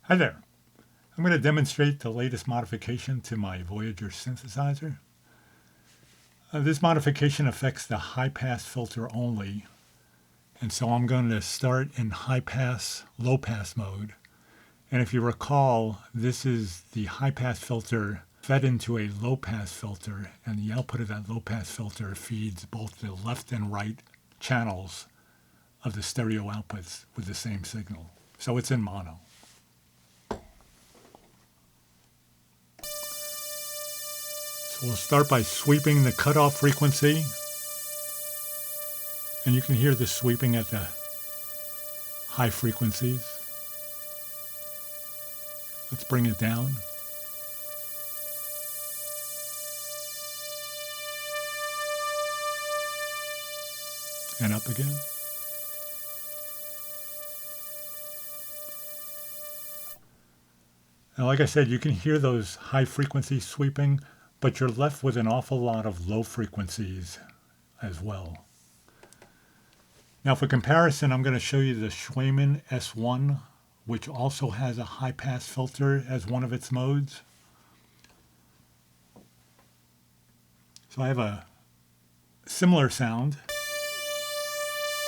Hi there. I'm going to demonstrate the latest modification to my Voyager synthesizer. This modification affects the high pass filter only, and so I'm going to start in high pass, low pass mode. And if you recall, this is the high pass filter fed into a low pass filter, and the output of that low pass filter feeds both the left and right channels of the stereo outputs with the same signal. So it's in mono. So we'll start by sweeping the cutoff frequency. And you can hear the sweeping at the high frequencies. Let's bring it down. And up again. Now, like I said, you can hear those high frequencies sweeping, but you're left with an awful lot of low frequencies as well. Now, for comparison, I'm going to show you the Schweiman S1, which also has a high pass filter as one of its modes. So I have a similar sound.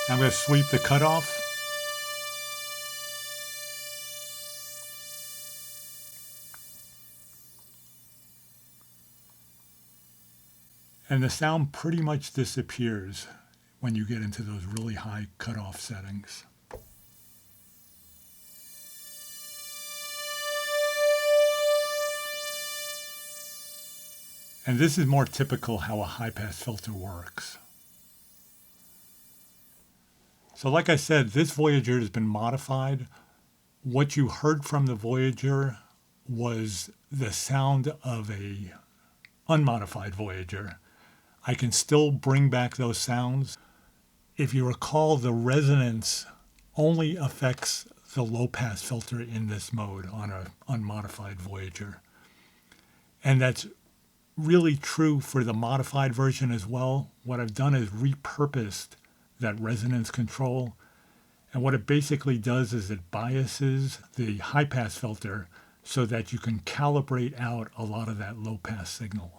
I'm going to sweep the cutoff. And the sound pretty much disappears when you get into those really high cutoff settings. And this is more typical how a high pass filter works. So like I said, this Voyager has been modified. What you heard from the Voyager was the sound of a unmodified Voyager. I can still bring back those sounds. If you recall, the resonance only affects the low pass filter in this mode on an unmodified Voyager. And that's really true for the modified version as well. What I've done is repurposed that resonance control. And what it basically does is it biases the high pass filter so that you can calibrate out a lot of that low pass signal.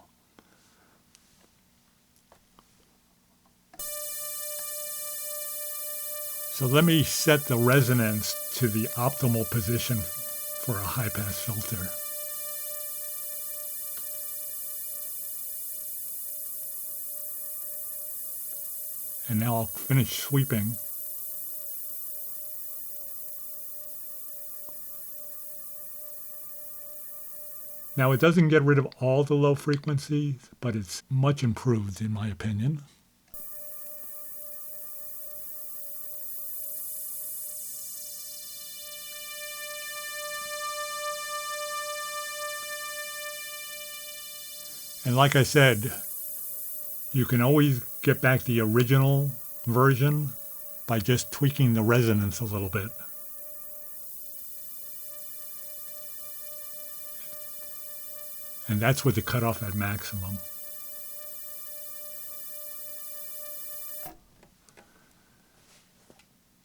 So let me set the resonance to the optimal position for a high pass filter. And now I'll finish sweeping. Now it doesn't get rid of all the low frequencies, but it's much improved in my opinion. And like I said, you can always get back the original version by just tweaking the resonance a little bit. And that's with the cutoff at maximum.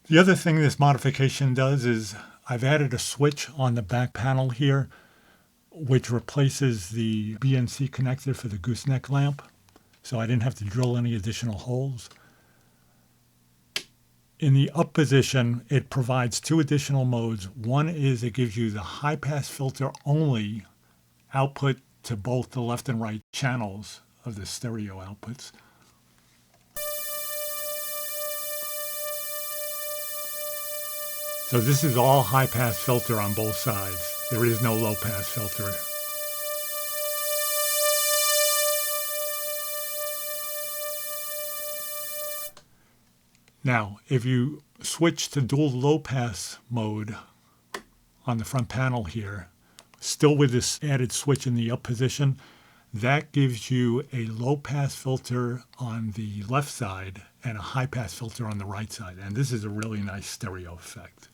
The other thing this modification does is I've added a switch on the back panel here, which replaces the BNC connector for the gooseneck lamp. So I didn't have to drill any additional holes. In the up position, it provides two additional modes. One is it gives you the high pass filter only output to both the left and right channels of the stereo outputs. So this is all high pass filter on both sides. There is no low pass filter. Now, if you switch to dual low pass mode on the front panel here, still with this added switch in the up position, that gives you a low pass filter on the left side and a high pass filter on the right side. And this is a really nice stereo effect.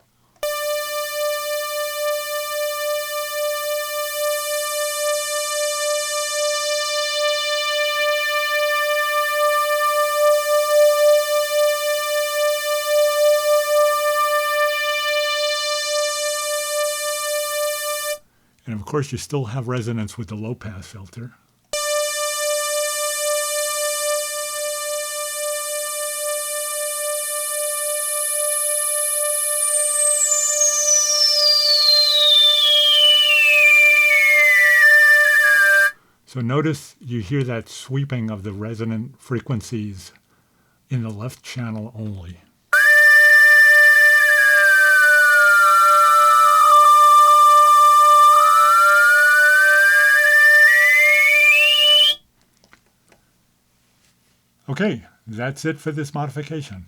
And of course, you still have resonance with the low-pass filter. So notice you hear that sweeping of the resonant frequencies in the left channel only. Okay, that's it for this modification.